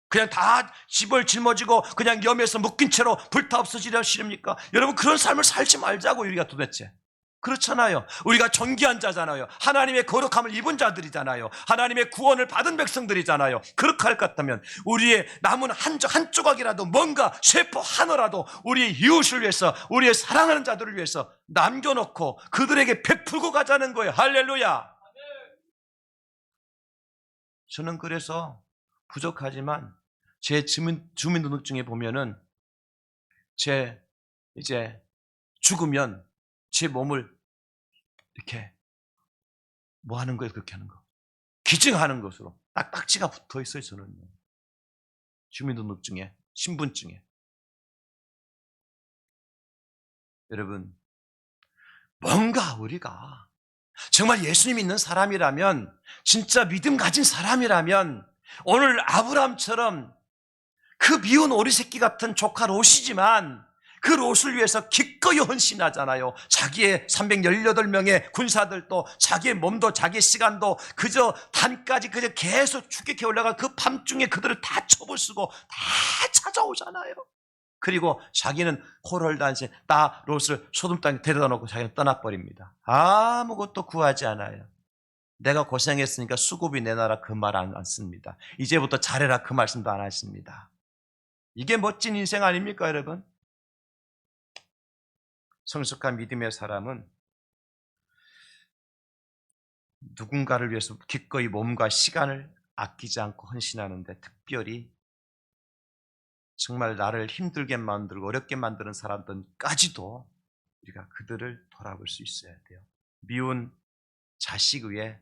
그냥 다 집을 짊어지고 그냥 염에서 묶인 채로 불타 없어지려 하시렵니까? 여러분 그런 삶을 살지 말자고 우리가 도대체. 그렇잖아요. 우리가 존귀한 자잖아요. 하나님의 거룩함을 입은 자들이잖아요. 하나님의 구원을 받은 백성들이잖아요. 그렇게 할 것 같다면 우리의 남은 한 조각이라도 뭔가 세포 하나라도 우리의 이웃을 위해서 우리의 사랑하는 자들을 위해서 남겨놓고 그들에게 베풀고 가자는 거예요. 할렐루야. 저는 그래서 부족하지만 제 주민등록증에 보면은 제 이제 죽으면 제 몸을 이렇게 뭐 하는 거예요? 그렇게 하는 거. 기증하는 것으로 딱 딱지가 붙어 있어요, 저는. 주민등록증에, 신분증에. 여러분, 뭔가 우리가 정말 예수님 믿는 사람이라면, 진짜 믿음 가진 사람이라면, 오늘 아브라함처럼 그 미운 오리새끼 같은 조카 롯이지만 그 롯을 위해서 기꺼이 헌신하잖아요. 자기의 318명의 군사들도 자기의 몸도 자기의 시간도 그저 단까지 그저 계속 추격해 올라가 그 밤중에 그들을 다 첩을 쓰고 다 찾아오잖아요. 그리고 자기는 호롤단신 나 롯을 소돔 땅에 데려다 놓고 자기는 떠나버립니다. 아무것도 구하지 않아요. 내가 고생했으니까 수고비 내놔라 그 말 안 씁니다. 이제부터 잘해라 그 말씀도 안 하십니다. 이게 멋진 인생 아닙니까 여러분? 성숙한 믿음의 사람은 누군가를 위해서 기꺼이 몸과 시간을 아끼지 않고 헌신하는데 특별히 정말 나를 힘들게 만들고 어렵게 만드는 사람들까지도 우리가 그들을 돌아볼 수 있어야 돼요. 미운 자식 위에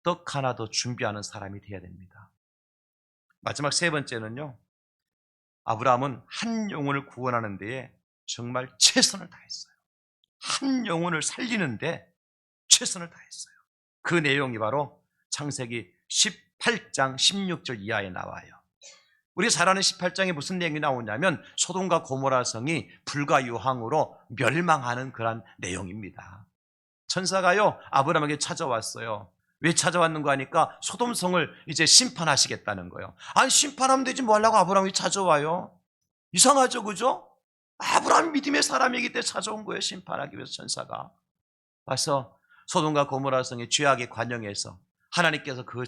떡 하나 더 준비하는 사람이 되어야 됩니다. 마지막 세 번째는요. 아브라함은 한 영혼을 구원하는 데에 정말 최선을 다했어요. 한 영혼을 살리는데 최선을 다했어요. 그 내용이 바로 창세기 18장 16절 이하에 나와요. 우리가 잘 아는 18장에 무슨 내용이 나오냐면 소돔과 고모라 성이 불과 유황으로 멸망하는 그런 내용입니다. 천사가요 아브라함에게 찾아왔어요. 왜 찾아왔는가 하니까 소돔성을 이제 심판하시겠다는 거예요. 아니 심판하면 되지 뭐 하려고 아브라함이 찾아와요? 이상하죠, 그죠? 아브라함이 믿음의 사람이기 때문에 찾아온 거예요. 심판하기 위해서 천사가 와서 소돔과 고모라 성의 죄악에 관영해서 하나님께서 그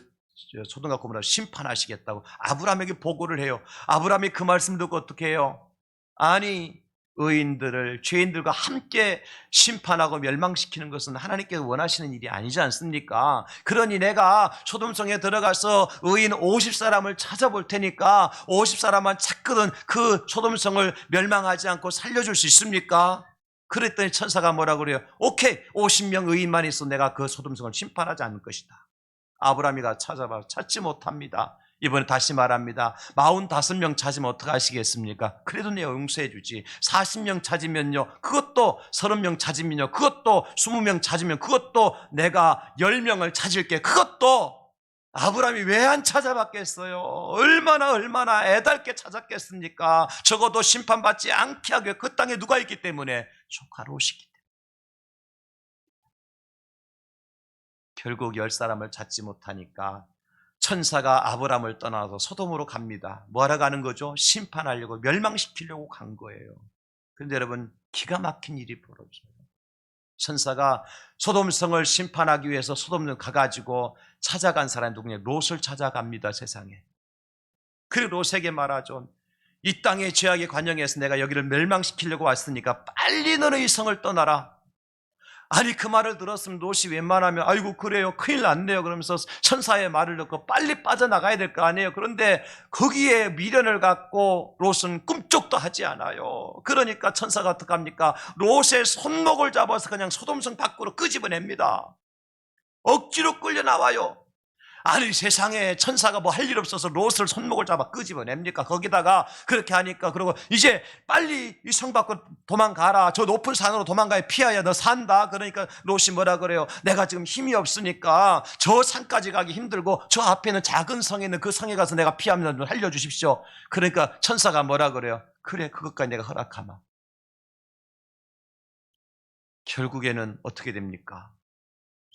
소돔과 고모라를 심판하시겠다고 아브라함에게 보고를 해요. 아브라함이 그 말씀 듣고 어떻게 해요? 아니 의인들을 죄인들과 함께 심판하고 멸망시키는 것은 하나님께서 원하시는 일이 아니지 않습니까? 그러니 내가 소돔성에 들어가서 의인 50사람을 찾아볼 테니까 50사람만 찾거든 그 소돔성을 멸망하지 않고 살려줄 수 있습니까? 그랬더니 천사가 뭐라고 그래요? 오케이 50명 의인만 있어 내가 그 소돔성을 심판하지 않을 것이다. 아브라함이가 찾아봐 찾지 못합니다. 이번에 다시 말합니다. 45명 찾으면 어떡하시겠습니까? 그래도 내가 용서해 주지. 40명 찾으면요. 그것도 30명 찾으면요. 그것도 20명 찾으면 그것도 내가 10명을 찾을게. 그것도 아브라함이 왜 안 찾아봤겠어요? 얼마나 애달게 찾았겠습니까? 적어도 심판받지 않게 하기 위해 그 땅에 누가 있기 때문에 조카 롯이기 때문에. 결국 10사람을 찾지 못하니까 천사가 아브람을 떠나서 소돔으로 갑니다. 뭐하러 가는 거죠? 심판하려고, 멸망시키려고 간 거예요. 그런데 여러분, 기가 막힌 일이 벌어져요. 천사가 소돔성을 심판하기 위해서 소돔을 가가지고 찾아간 사람이 누구냐? 롯을 찾아갑니다, 세상에. 그리고 롯에게 말하죠. 이 땅의 죄악에 관영해서 내가 여기를 멸망시키려고 왔으니까 빨리 너는 이 성을 떠나라. 아니, 그 말을 들었으면 롯이 웬만하면 아이고 그래요, 큰일 났네요 그러면서 천사의 말을 듣고 빨리 빠져나가야 될 거 아니에요. 그런데 거기에 미련을 갖고 롯은 꿈쩍도 하지 않아요. 그러니까 천사가 어떻게 합니까? 롯의 손목을 잡아서 그냥 소돔성 밖으로 끄집어냅니다. 억지로 끌려 나와요. 아니, 세상에 천사가 뭐 할 일 없어서 롯을 손목을 잡아 끄집어냅니까? 거기다가 그렇게 하니까, 그리고 이제 빨리 이 성 밖으로 도망가라, 저 높은 산으로 도망가야 피하야 너 산다. 그러니까 롯이 뭐라 그래요? 내가 지금 힘이 없으니까 저 산까지 가기 힘들고 저 앞에 있는 작은 성에 있는 그 성에 가서 내가 피하면 좀 살려주십시오. 그러니까 천사가 뭐라 그래요? 그래, 그것까지 내가 허락하마. 결국에는 어떻게 됩니까?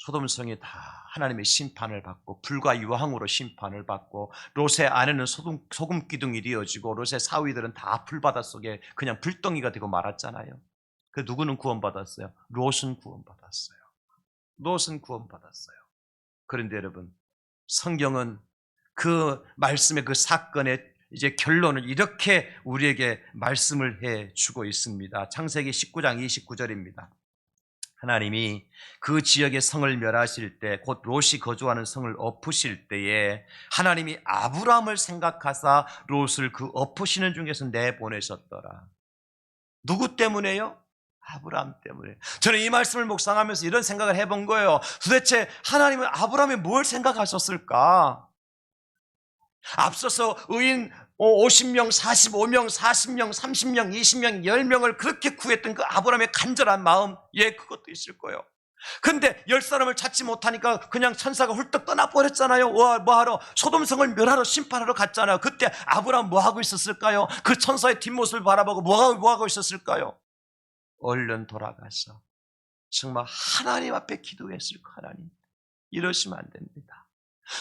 소돔성이 다 하나님의 심판을 받고 불과 유황으로 심판을 받고, 롯의 아내는 소금 기둥이 되어지고 롯의 사위들은 다 불바다 속에 그냥 불덩이가 되고 말았잖아요. 그 누구는 구원받았어요? 롯은 구원받았어요. 롯은 구원받았어요. 그런데 여러분, 성경은 그 말씀의 그 사건의 이제 결론을 이렇게 우리에게 말씀을 해 주고 있습니다. 창세기 19장 29절입니다. 하나님이 그 지역의 성을 멸하실 때, 곧 롯이 거주하는 성을 엎으실 때에 하나님이 아브람을 생각하사 롯을 그 엎으시는 중에서 내보내셨더라. 누구 때문에요? 아브람 때문에. 저는 이 말씀을 묵상하면서 이런 생각을 해본 거예요. 도대체 하나님은 아브람이 뭘 생각하셨을까? 앞서서 의인 50명, 45명, 40명, 30명, 20명, 10명을 그렇게 구했던 그 아브람의 간절한 마음, 예, 그것도 있을 거예요. 근데 10사람을 찾지 못하니까 그냥 천사가 훌떡 떠나버렸잖아요. 뭐하러? 소돔성을 멸하러 심판하러 갔잖아요. 그때 아브람 뭐하고 있었을까요? 그 천사의 뒷모습을 바라보고 뭐하고 있었을까요? 얼른 돌아가서 정말 하나님 앞에 기도했을 거. 하나님, 이러시면 안 됩니다.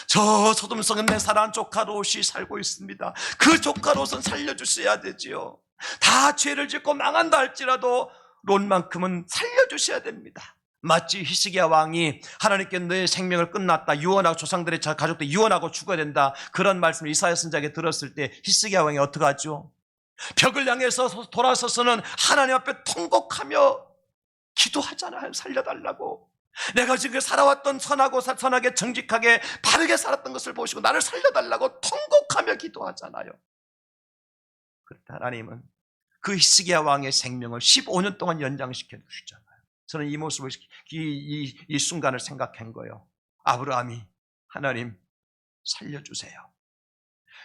저 소돔성은 내 사랑하는 조카 롯이 살고 있습니다. 그 조카 롯은 살려주셔야 되지요. 다 죄를 짓고 망한다 할지라도 롯만큼은 살려주셔야 됩니다. 마치 히스기야 왕이 하나님께 너의 생명을 끝났다, 유언하고 조상들의 가족들 유언하고 죽어야 된다, 그런 말씀을 이사야 선지자에게 들었을 때 히스기야 왕이 어떻게 하죠? 벽을 향해서 돌아서서는 하나님 앞에 통곡하며 기도하잖아요. 살려달라고. 내가 지금 살아왔던 선하게 정직하게 바르게 살았던 것을 보시고 나를 살려달라고 통곡하며 기도하잖아요. 그런데 하나님은 그 히스기야 왕의 생명을 15년 동안 연장시켜 주시잖아요. 저는 이 모습을, 이 순간을 생각한 거예요. 아브라함이 하나님 살려주세요.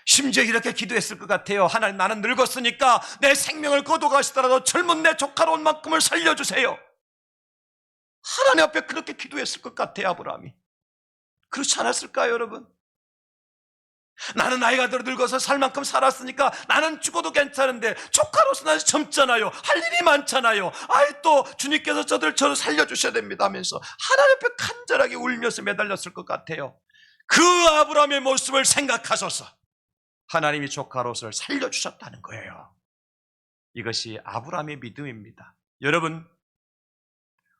심지어 이렇게 기도했을 것 같아요. 하나님, 나는 늙었으니까 내 생명을 거둬가시더라도 젊은 내 조카 롯만큼을 살려주세요. 하나님 앞에 그렇게 기도했을 것 같아요, 아브라함이. 그렇지 않았을까요, 여러분? 나는 나이가 들어 늙어서 살 만큼 살았으니까 나는 죽어도 괜찮은데 조카로서 나는 젊잖아요. 할 일이 많잖아요. 아이, 또 주님께서 저를 살려주셔야 됩니다 하면서 하나님 앞에 간절하게 울면서 매달렸을 것 같아요. 그 아브라함의 모습을 생각하셔서 하나님이 조카로서를 살려주셨다는 거예요. 이것이 아브라함의 믿음입니다. 여러분,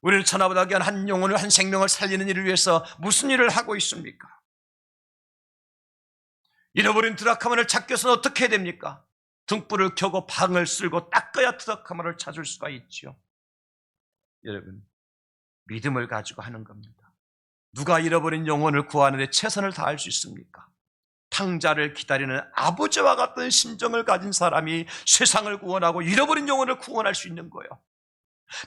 우리는 천하보다 귀한 한 영혼을, 한 생명을 살리는 일을 위해서 무슨 일을 하고 있습니까? 잃어버린 드라크마를 찾기 위해서는 어떻게 해야 됩니까? 등불을 켜고 방을 쓸고 닦아야 드라크마를 찾을 수가 있지요. 여러분, 믿음을 가지고 하는 겁니다. 누가 잃어버린 영혼을 구하는 데 최선을 다할 수 있습니까? 탕자를 기다리는 아버지와 같은 심정을 가진 사람이 세상을 구원하고 잃어버린 영혼을 구원할 수 있는 거예요.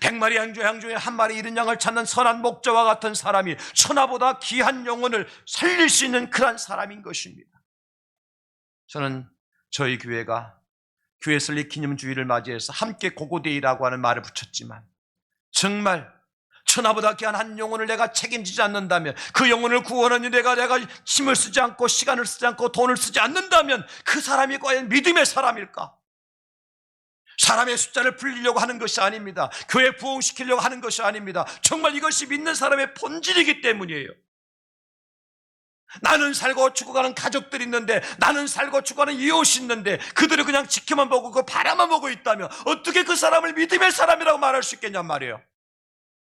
100마리 양 중에 한 마리 잃은 양을 찾는 선한 목자와 같은 사람이 천하보다 귀한 영혼을 살릴 수 있는 그런 사람인 것입니다. 저는 저희 교회가 교회 설립 기념주의를 맞이해서 함께 고고데이라고 하는 말을 붙였지만, 정말 천하보다 귀한 한 영혼을 내가 책임지지 않는다면, 그 영혼을 구원하는 내가 힘을 쓰지 않고 시간을 쓰지 않고 돈을 쓰지 않는다면 그 사람이 과연 믿음의 사람일까? 사람의 숫자를 불리려고 하는 것이 아닙니다. 교회 부흥시키려고 하는 것이 아닙니다. 정말 이것이 믿는 사람의 본질이기 때문이에요. 나는 살고 죽어가는 가족들이 있는데, 나는 살고 죽어가는 이웃이 있는데 그들을 그냥 지켜만 보고 그 바라만 보고 있다면 어떻게 그 사람을 믿음의 사람이라고 말할 수 있겠냔 말이에요.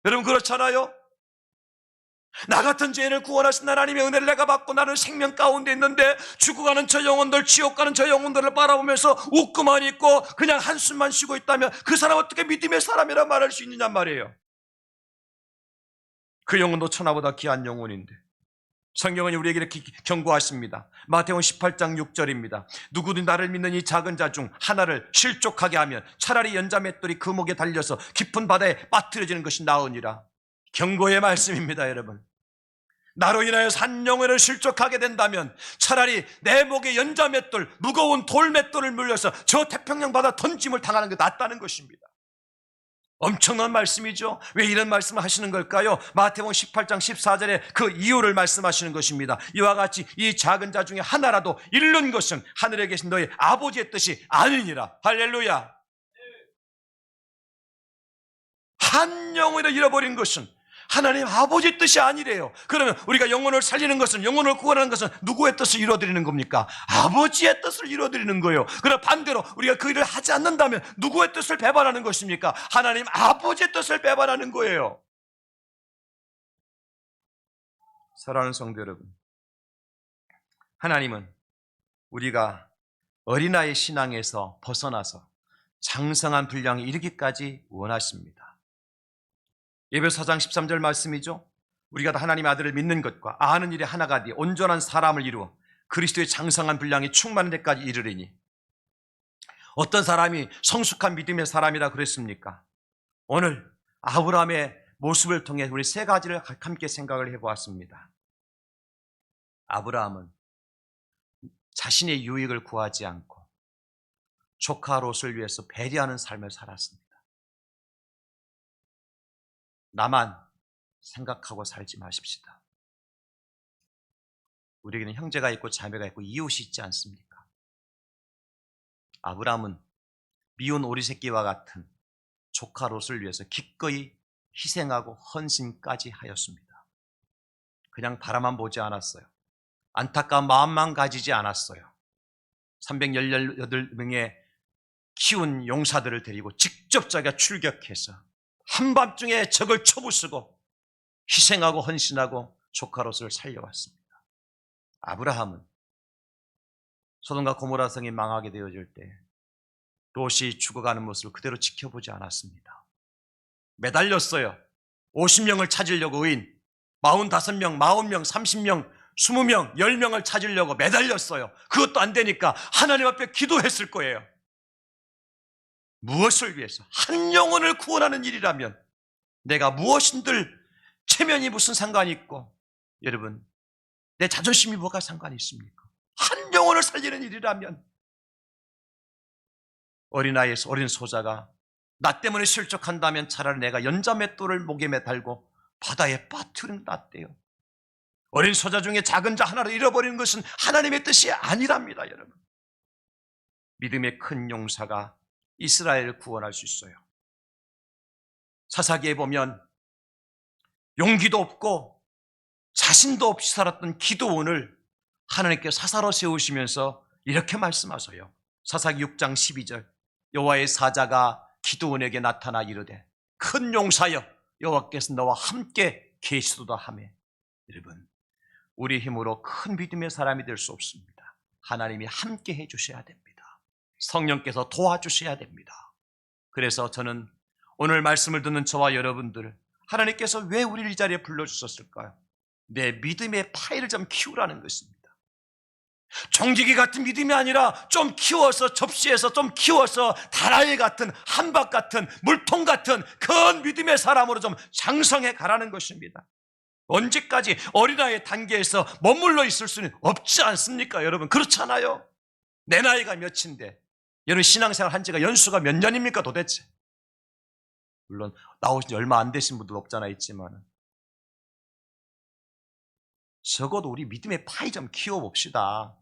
여러분 그렇잖아요. 나 같은 죄인을 구원하신 하나님의 은혜를 내가 받고 나는 생명 가운데 있는데 죽어가는 저 영혼들, 지옥 가는 저 영혼들을 바라보면서 웃고만 있고 그냥 한숨만 쉬고 있다면 그 사람 어떻게 믿음의 사람이라 말할 수 있느냐 말이에요. 그 영혼도 천하보다 귀한 영혼인데 성경은 우리에게 이렇게 경고하십니다. 마태복음 18장 6절입니다. 누구든 나를 믿는 이 작은 자 중 하나를 실족하게 하면 차라리 연자맷돌이 그 목에 달려서 깊은 바다에 빠뜨려지는 것이 나으니라. 경고의 말씀입니다, 여러분. 나로 인하여서 한 영혼을 실족하게 된다면 차라리 내 목에 연자맷돌, 무거운 돌맷돌을 물려서 저 태평양 바다 던짐을 당하는 게 낫다는 것입니다. 엄청난 말씀이죠. 왜 이런 말씀을 하시는 걸까요? 마태복음 18장 14절에 그 이유를 말씀하시는 것입니다. 이와 같이 이 작은 자 중에 하나라도 잃는 것은 하늘에 계신 너희 아버지의 뜻이 아니니라. 할렐루야. 한 영혼을 잃어버린 것은 하나님 아버지의 뜻이 아니래요. 그러면 우리가 영혼을 살리는 것은, 영혼을 구원하는 것은 누구의 뜻을 이루어드리는 겁니까? 아버지의 뜻을 이루어드리는 거예요. 그러나 반대로 우리가 그 일을 하지 않는다면 누구의 뜻을 배반하는 것입니까? 하나님 아버지의 뜻을 배반하는 거예요. 사랑하는 성도 여러분, 하나님은 우리가 어린아이 신앙에서 벗어나서 장성한 분량에 이르기까지 원하십니다. 에베소 4장 13절 말씀이죠. 우리가 다 하나님의 아들을 믿는 것과 아는 일이 하나가 되어 온전한 사람을 이루어 그리스도의 장성한 분량이 충만한 데까지 이르리니. 어떤 사람이 성숙한 믿음의 사람이라 그랬습니까? 오늘 아브라함의 모습을 통해 우리 세 가지를 함께 생각을 해보았습니다. 아브라함은 자신의 유익을 구하지 않고 조카 롯을 위해서 배려하는 삶을 살았습니다. 나만 생각하고 살지 마십시다. 우리에게는 형제가 있고 자매가 있고 이웃이 있지 않습니까? 아브라함은 미운 오리새끼와 같은 조카 롯을 위해서 기꺼이 희생하고 헌신까지 하였습니다. 그냥 바라만 보지 않았어요. 안타까운 마음만 가지지 않았어요. 318명의 키운 용사들을 데리고 직접 자기가 출격해서 한밤중에 적을 쳐부수고 희생하고 헌신하고 조카 롯을 살려왔습니다. 아브라함은 소돔과 고모라 성이 망하게 되어질 때 롯이 죽어가는 모습을 그대로 지켜보지 않았습니다. 매달렸어요. 50명을 찾으려고 의인 45명, 40명, 30명, 20명, 10명을 찾으려고 매달렸어요. 그것도 안 되니까 하나님 앞에 기도했을 거예요. 무엇을 위해서? 한 영혼을 구원하는 일이라면 내가 무엇인들 체면이 무슨 상관이 있고, 여러분 내 자존심이 뭐가 상관이 있습니까? 한 영혼을 살리는 일이라면 어린아이에서 어린 소자가 나 때문에 실족한다면 차라리 내가 연자맷돌을 목에 매달고 바다에 빠뜨리는 게 낫대요. 어린 소자 중에 작은 자 하나를 잃어버리는 것은 하나님의 뜻이 아니랍니다. 여러분, 믿음의 큰 용사가 이스라엘을 구원할 수 있어요. 사사기에 보면 용기도 없고 자신도 없이 살았던 기드온을 하나님께서 사사로 세우시면서 이렇게 말씀하세요. 사사기 6장 12절 여호와의 사자가 기드온에게 나타나 이르되 큰 용사여 여호와께서 너와 함께 계시도다 하며. 여러분, 우리 힘으로 큰 믿음의 사람이 될 수 없습니다. 하나님이 함께 해주셔야 됩니다. 성령께서 도와주셔야 됩니다. 그래서 저는 오늘 말씀을 듣는 저와 여러분들, 하나님께서 왜 우리를 이 자리에 불러주셨을까요? 내 믿음의 파일을 좀 키우라는 것입니다. 종지기 같은 믿음이 아니라 좀 키워서, 접시에서 좀 키워서 다라이 같은, 한박 같은, 물통 같은 큰 믿음의 사람으로 좀 장성해 가라는 것입니다. 언제까지 어린아이의 단계에서 머물러 있을 수는 없지 않습니까? 여러분, 그렇잖아요. 내 나이가 몇인데 여러분 신앙생활 한 지가 연수가 몇 년입니까 도대체? 물론 나오신 지 얼마 안 되신 분도 없잖아 있지만 적어도 우리 믿음의 파이 좀 키워봅시다.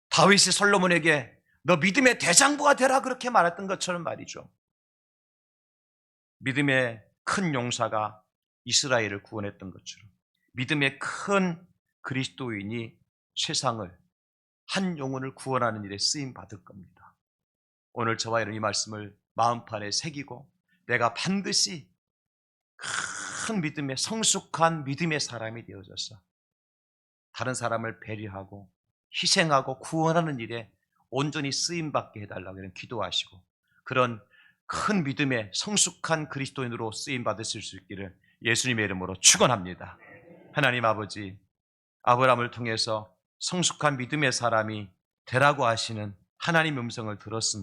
다윗이 솔로몬에게 너 믿음의 대장부가 되라 그렇게 말했던 것처럼 말이죠. 믿음의 큰 용사가 이스라엘을 구원했던 것처럼 믿음의 큰 그리스도인이 세상을, 한 영혼을 구원하는 일에 쓰임 받을 겁니다. 오늘 저와 여러분 이 말씀을 마음판에 새기고 내가 반드시 큰 믿음의, 성숙한 믿음의 사람이 되어져서 다른 사람을 배려하고 희생하고 구원하는 일에 온전히 쓰임받게 해달라고 기도하시고, 그런 큰 믿음의 성숙한 그리스도인으로 쓰임받으실 수 있기를 예수님의 이름으로 축원합니다. 하나님 아버지, 아브라함을 통해서 성숙한 믿음의 사람이 되라고 하시는 하나님의 음성을 들었습니다.